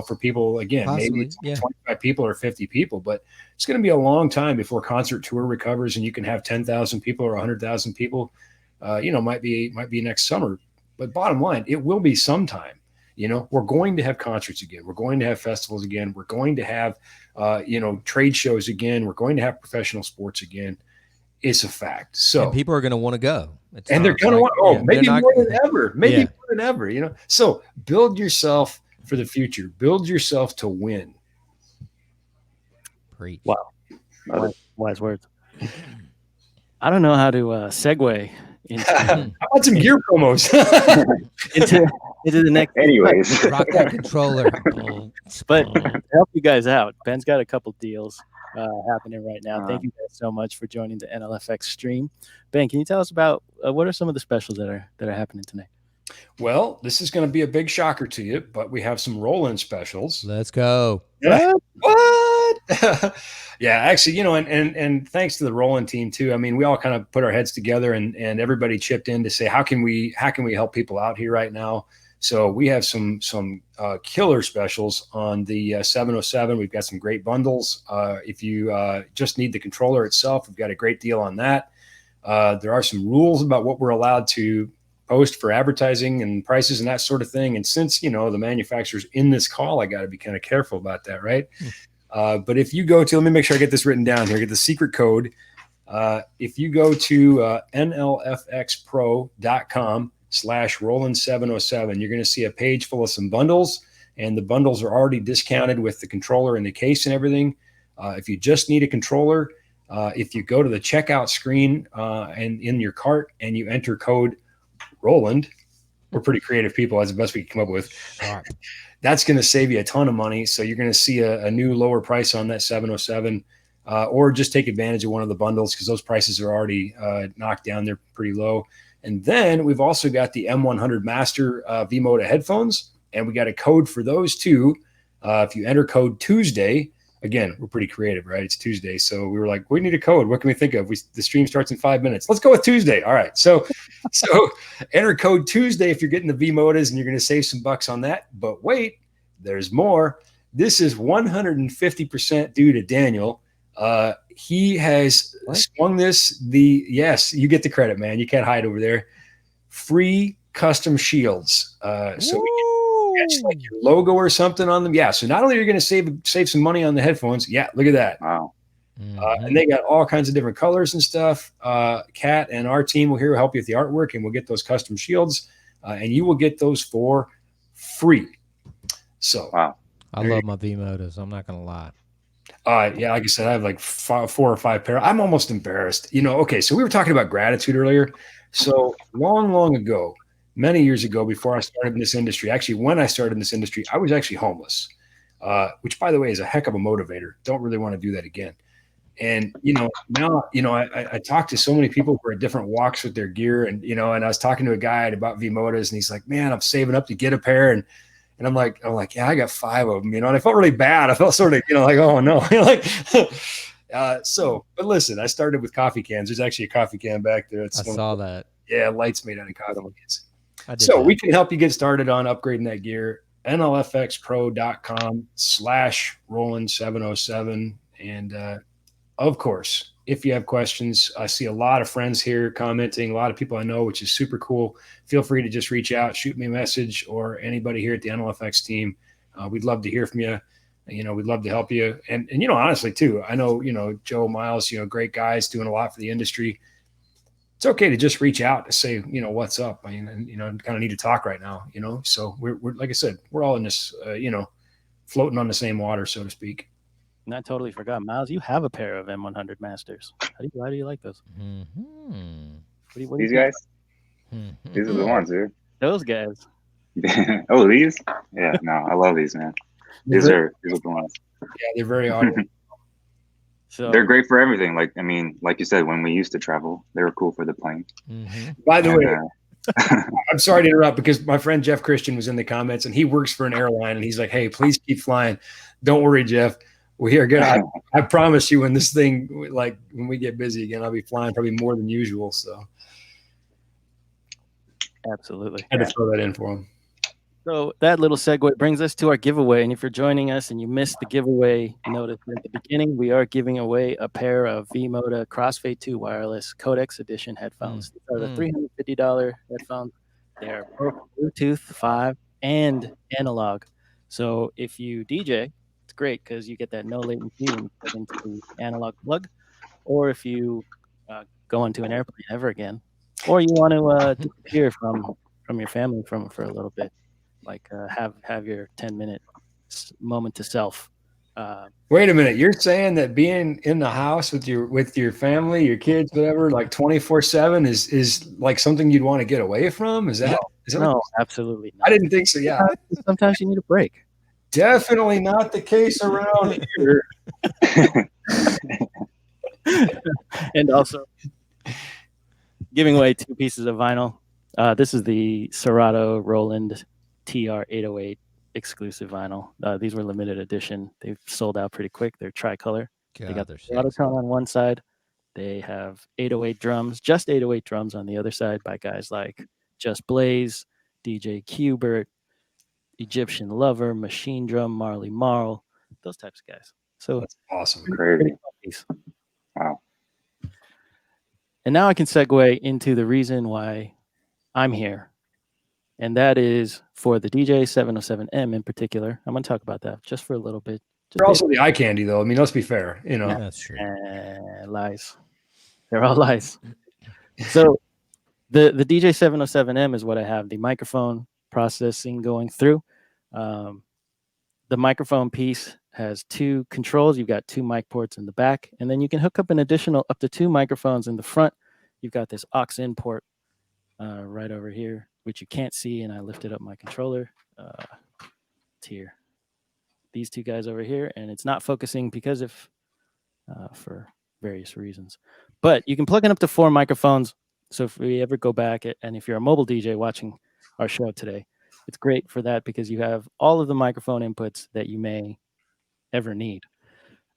for people, again, Possibly, maybe it's 25 people or 50 people, but it's going to be a long time before concert tour recovers and you can have 10,000 people or 100,000 people. Might be next summer, but bottom line, it will be sometime. We're going to have concerts again. We're going to have festivals again. We're going to have, trade shows again. We're going to have professional sports again. It's a fact. So and people are going to want to go. And they're going to want, maybe more than ever, more than ever, So build yourself for the future. Build yourself to win. Preach. Wow. Wise words. I don't know how to segue into how about some gear promos into the next. Anyways, rock that controller. But to help you guys out, Ben's got a couple deals happening right now. Thank you guys so much for joining the NLFX stream. Ben, can you tell us about what are some of the specials that are happening tonight? Well, this is going to be a big shocker to you, but we have some Roland specials. Let's go. What? Yeah, actually, and thanks to the Roland team too. I mean, we all kind of put our heads together and everybody chipped in to say, how can we help people out here right now? So we have some killer specials on the 707. We've got some great bundles. If you just need the controller itself, we've got a great deal on that. There are some rules about what we're allowed to post for advertising and prices and that sort of thing. And since, the manufacturer's in this call, I got to be kind of careful about that, right? But if you go to, let me make sure I get this written down here, get the secret code. If you go to nlfxpro.com/Roland707, you're going to see a page full of some bundles, and the bundles are already discounted with the controller and the case and everything. If you just need a controller, if you go to the checkout screen and in your cart and you enter code Roland, we're pretty creative people. That's the best we can come up with. That's going to save you a ton of money. So you're going to see a new lower price on that 707, or just take advantage of one of the bundles because those prices are already knocked down. They're pretty low. And then we've also got the M100 Master V-Moda headphones, and we got a code for those too. If you enter code Tuesday, again, we're pretty creative, right? It's Tuesday. So we were like, we need a code. What can we think of? The stream starts in 5 minutes. Let's go with Tuesday. All right. So enter code Tuesday if you're getting the V-Modas, and you're going to save some bucks on that. But wait, there's more. This is 150% due to Daniel. He has swung this. Yes, you get the credit, man. You can't hide over there. Free custom shields. So we can catch like your logo or something on them. Yeah. So not only are you going to save some money on the headphones. Yeah. Look at that. Wow. And they got all kinds of different colors and stuff. Kat and our team will help you with the artwork, and we'll get those custom shields, and you will get those for free. So wow. I love my V-Modas. I'm not going to lie. Yeah, like I said, I have like 4 or 5 pair. I'm almost embarrassed. Okay, so we were talking about gratitude earlier. So long ago, many years ago, before I started in this industry, actually, when I started in this industry, I was actually homeless, which, by the way, is a heck of a motivator. Don't really want to do that again. And, now, I talk to so many people who are at different walks with their gear, and, and I was talking to a guy about V-Modas, and he's like, man, I'm saving up to get a pair. And I'm like, yeah, I got 5 of them, and I felt really bad. I felt sort of, like, oh no, but listen, I started with coffee cans. There's actually a coffee can back there. I saw that. Yeah. Lights made out of coffee cans. So we can help you get started on upgrading that gear. nlfxpro.com/Roland707. And, of course, if you have questions, I see a lot of friends here commenting, a lot of people I know, which is super cool. Feel free to just reach out, shoot me a message, or anybody here at the NLFX team. We'd love to hear from you. We'd love to help you. And honestly, too, I know, Joe, Miles, great guys doing a lot for the industry. It's okay to just reach out to say, what's up. I mean, kind of need to talk right now, So we're like I said, we're all in this, floating on the same water, so to speak. And I totally forgot, Miles, you have a pair of M100 Masters. How do you like those? These guys? These are the ones, dude. Those guys. Oh, these? Yeah, no, I love these, man. These are the ones. Yeah, they're very audible. So they're great for everything. Like you said, when we used to travel, they were cool for the plane. By the way, I'm sorry to interrupt, because my friend Jeff Christian was in the comments, and he works for an airline, and he's like, hey, please keep flying. Don't worry, Jeff. We are good. I promise you, when this thing, like when we get busy again, I'll be flying probably more than usual. So Absolutely. Had to throw that in for him. So that little segue brings us to our giveaway. And if you're joining us and you missed the giveaway notice at the beginning, we are giving away a pair of V-Moda Crossfade 2 wireless Codex Edition headphones. These are the $350 headphones. They are both Bluetooth 5 and analog. So if you DJ, it's great because you get that no latency when you plug into the analog plug. Or if you go into an airplane ever again, or you want to disappear from your family for a little bit, like have your 10-minute moment to self. Wait a minute, you're saying that being in the house with your family, your kids, whatever, like 24/7 is like something you'd want to get away from? Is that No, absolutely not. I didn't think so. Yeah, Sometimes you need a break. definitely not the case around here. And also giving away 2 pieces of vinyl. This is the Serato Roland TR-808 exclusive vinyl. These were limited edition. They've sold out pretty quick. They're tricolor. They got the Serato tone on one side. They have 808 drums, just 808 drums on the other side by guys like Just Blaze, DJ Qbert, Egyptian Lover, Machine Drum, Marley Marl, those types of guys. So that's awesome. Crazy. Wow. And now I can segue into the reason why I'm here. And that is for the DJ 707M in particular. I'm going to talk about that just for a little bit. They're also the eye candy, though. I mean, let's be fair. You know, Yeah, that's true. Lies. They're all lies. So the DJ 707M is what I have. The microphone processing going through. The microphone piece has 2 controls. You've got 2 mic ports in the back, and then you can hook up an additional up to 2 microphones in the front. You've got this aux in port right over here, which you can't see, and I lifted up my controller. It's here. These 2 guys over here, and it's not focusing because of for various reasons. But you can plug in up to 4 microphones. So if we ever go back, and if you're a mobile DJ watching our show today, it's great for that because you have all of the microphone inputs that you may ever need.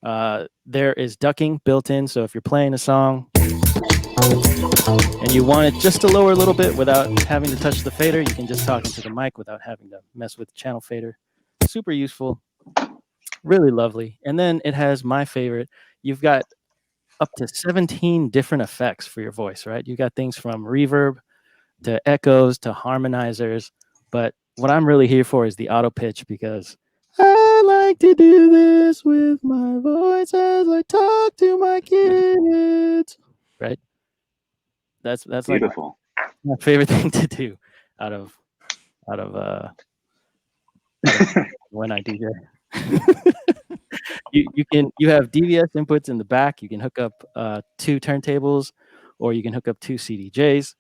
There is ducking built in, so if you're playing a song and you want it just to lower a little bit without having to touch the fader, you can just talk into the mic without having to mess with the channel fader. Super useful, really lovely. And then it has my favorite. You've got up to 17 different effects for your voice, right? You got things from reverb to echoes to harmonizers. But what I'm really here for is the auto pitch because I like to do this with my voice as I talk to my kids. Right? That's Beautiful. like my favorite thing to do out of when I DJ. You have DVS inputs in the back. You can hook up 2 turntables, or you can hook up 2 CDJs.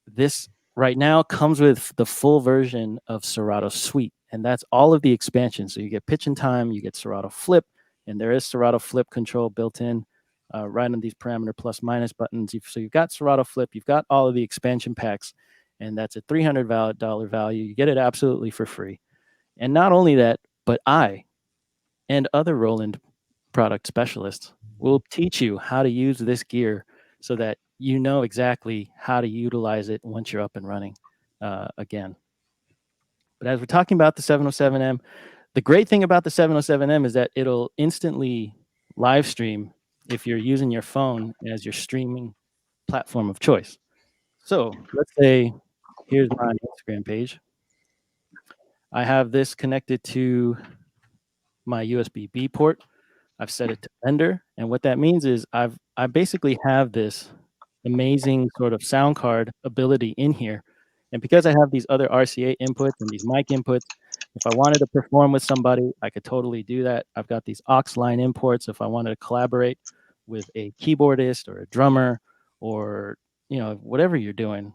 This right now comes with the full version of Serato Suite, and that's all of the expansion. So you get pitch and time, you get Serato Flip, and there is Serato Flip control built in right on these parameter plus minus buttons. So you've got Serato Flip, you've got all of the expansion packs, and that's a $300 value. You get it absolutely for free. And not only that, but I and other Roland product specialists will teach you how to use this gear so that you know exactly how to utilize it once you're up and running again. But as we're talking about the 707M, the great thing about the 707M is that it'll instantly live stream if you're using your phone as your streaming platform of choice. So let's say here's my Instagram page. I have this connected to my USB-B port. I've set it to vendor, and what that means is I basically have this amazing sort of sound card ability in here, and because I have these other RCA inputs and these mic inputs, if I wanted to perform with somebody, I could totally do that. I've got these aux line imports. If I wanted to collaborate with a keyboardist or a drummer, or whatever you're doing,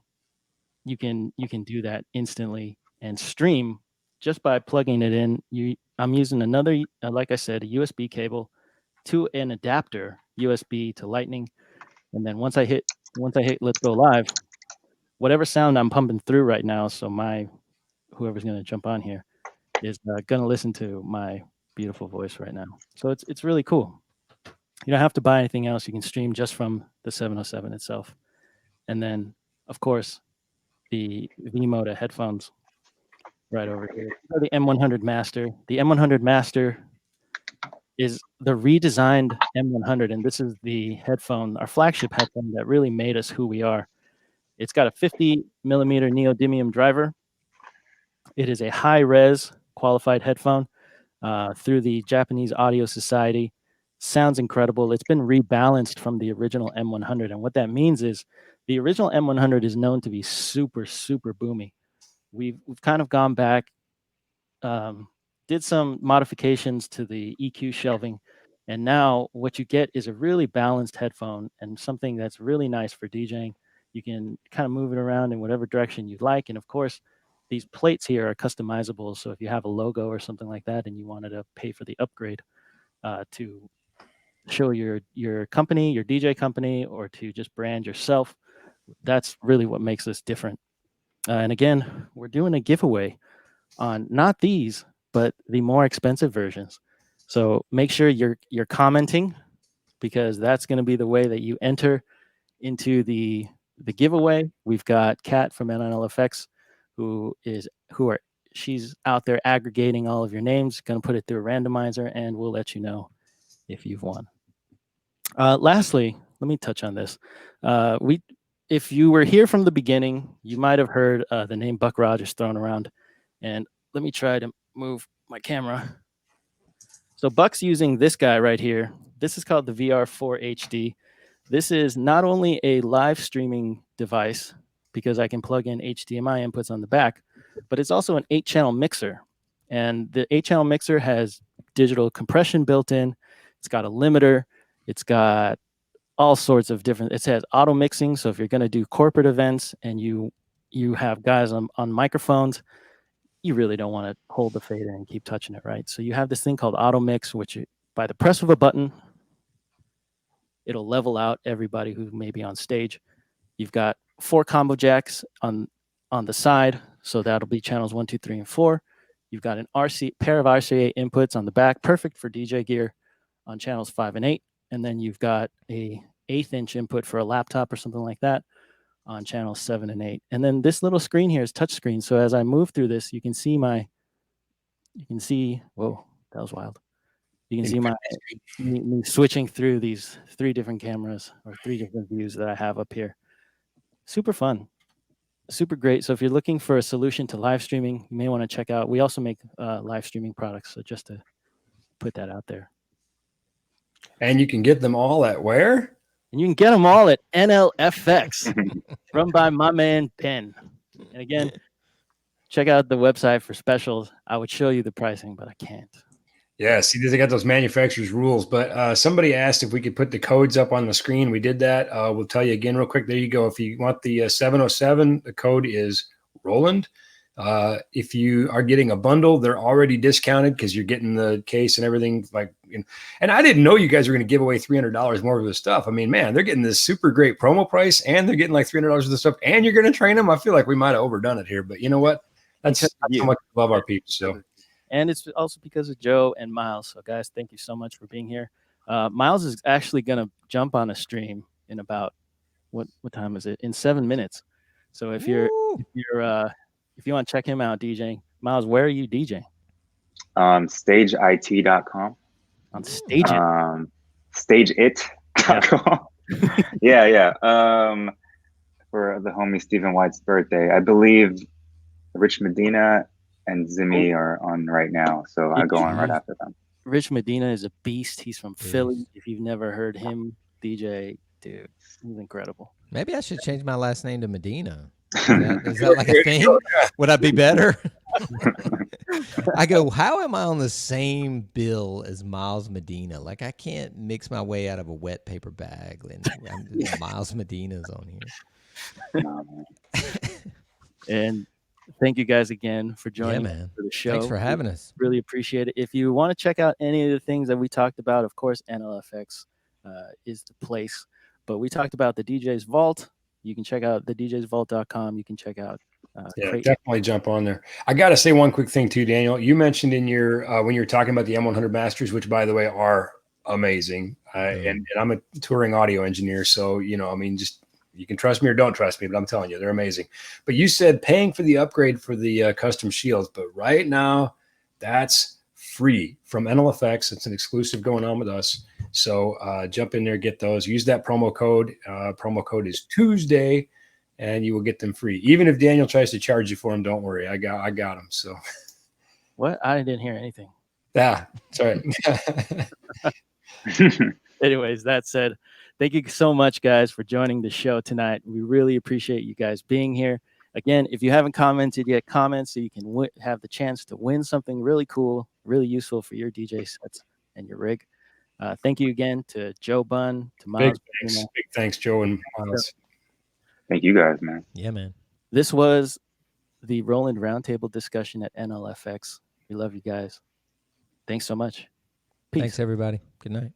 you can do that instantly and stream just by plugging it in. I'm using another, like I said, a USB cable to an adapter, USB to Lightning, and then once I hit let's go live, whatever sound I'm pumping through right now, so whoever's going to jump on here is going to listen to my beautiful voice right now. So it's really cool. You don't have to buy anything else. You can stream just from the 707 itself. And then, of course, the V-Moda headphones right over here. The M100 Master. The M100 Master is the redesigned M100, and this is the headphone, our flagship headphone that really made us who we are. It's got a 50 millimeter neodymium driver. It is a high-res qualified headphone through the Japanese Audio Society. Sounds incredible. It's been rebalanced from the original M100, and what that means is the original M100 is known to be super, super boomy. We've kind of gone back, did some modifications to the EQ shelving, and now what you get is a really balanced headphone and something that's really nice for DJing. You can kind of move it around in whatever direction you like, and of course, these plates here are customizable. So if you have a logo or something like that, and you wanted to pay for the upgrade to show your company, your DJ company, or to just brand yourself, that's really what makes this different. And again, we're doing a giveaway on not these, but the more expensive versions. So make sure you're commenting, because that's going to be the way that you enter into the giveaway. We've got Kat from NLFX, she's out there aggregating all of your names, going to put it through a randomizer, and we'll let you know if you've won. Lastly, let me touch on this. If you were here from the beginning, you might have heard the name Buck Rogers thrown around. And let me try to move my camera. So Buck's using this guy right here. This is called the VR4 HD. This is not only a live streaming device, because I can plug in HDMI inputs on the back, but it's also an 8-channel mixer. And the 8-channel mixer has digital compression built in. It's got a limiter. It's got all sorts of different, it has auto mixing. So if you're going to do corporate events and you have guys on microphones, you really don't want to hold the fader and keep touching it, right? So you have this thing called auto mix, which by the press of a button, it'll level out everybody who may be on stage. You've got 4 combo jacks on the side, so that'll be channels 1, 2, 3, and 4. You've got an pair of RCA inputs on the back, perfect for DJ gear, on channels 5 and 8. And then you've got a 1/8-inch input for a laptop or something like that on channels 7 and 8. And then this little screen here is touchscreen. So as I move through this, you can see whoa, that was wild. You can see me switching through these 3 different cameras, or 3 different views that I have up here. Super fun, super great. So if you're looking for a solution to live streaming, you may want to check out. We also make live streaming products. So just to put that out there. And you can get them all at where? And you can get them all at NLFX, run by my man, Ben. And again, check out the website for specials. I would show you the pricing, but I can't. Yeah, see, they got those manufacturer's rules. But somebody asked if we could put the codes up on the screen. We did that. We'll tell you again real quick. There you go. If you want the 707, the code is Roland. If you are getting a bundle, they're already discounted because you're getting the case and everything. And I didn't know you guys were going to give away $300 more of the stuff. I mean, man, they're getting this super great promo price, and they're getting like $300 of the stuff, and you're going to train them. I feel like we might have overdone it here, but you know what? That's how much we love our people. So, and it's also because of Joe and Miles. So, guys, thank you so much for being here. Miles is actually going to jump on a stream in about what time is it? In 7 minutes. So if you want to check him out DJing, Miles, where are you DJing? StageIT.com. On Stage It. StageIt.com. Yeah. For the homie Stephen White's birthday, I believe Rich Medina and Zimmy are on right now, so I go on right after them. Rich Medina is a beast. He's from Philly. If you've never heard him DJ, dude, he's incredible. Maybe I should change my last name to Medina. Is that like a thing? Would I be better? I go, how am I on the same bill as Miles Medina? Like, I can't mix my way out of a wet paper bag. And Miles Medina's on here. And thank you guys again for joining for the show. Thanks for having us. Really appreciate it. If you want to check out any of the things that we talked about, of course, NLFX is the place. But we talked about the DJ's Vault. You can check out thedjsvault.com. You can check out. Definitely jump on there. I got to say one quick thing too, Daniel. You mentioned in your when you were talking about the M100 Masters, which by the way are amazing. And I'm a touring audio engineer, so You can trust me or don't trust me, but I'm telling you, they're amazing. But you said paying for the upgrade for the custom shields, but right now that's free from NLFX. It's an exclusive going on with us. So jump in there, get those. Use that promo code. Promo code is Tuesday, and you will get them free. Even if Daniel tries to charge you for them, don't worry. I got them. So What? I didn't hear anything. yeah, sorry. Anyways, that said, thank you so much, guys, for joining the show tonight. We really appreciate you guys being here. Again, if you haven't commented yet, comment so you can have the chance to win something really cool, really useful for your DJ sets and your rig. Thank you again to Joe Bunn, to Miles. Big thanks, Joe and Miles. Thank you guys, man. Yeah, man. This was the Roland Roundtable discussion at NLFX. We love you guys. Thanks so much. Peace. Thanks, everybody. Good night.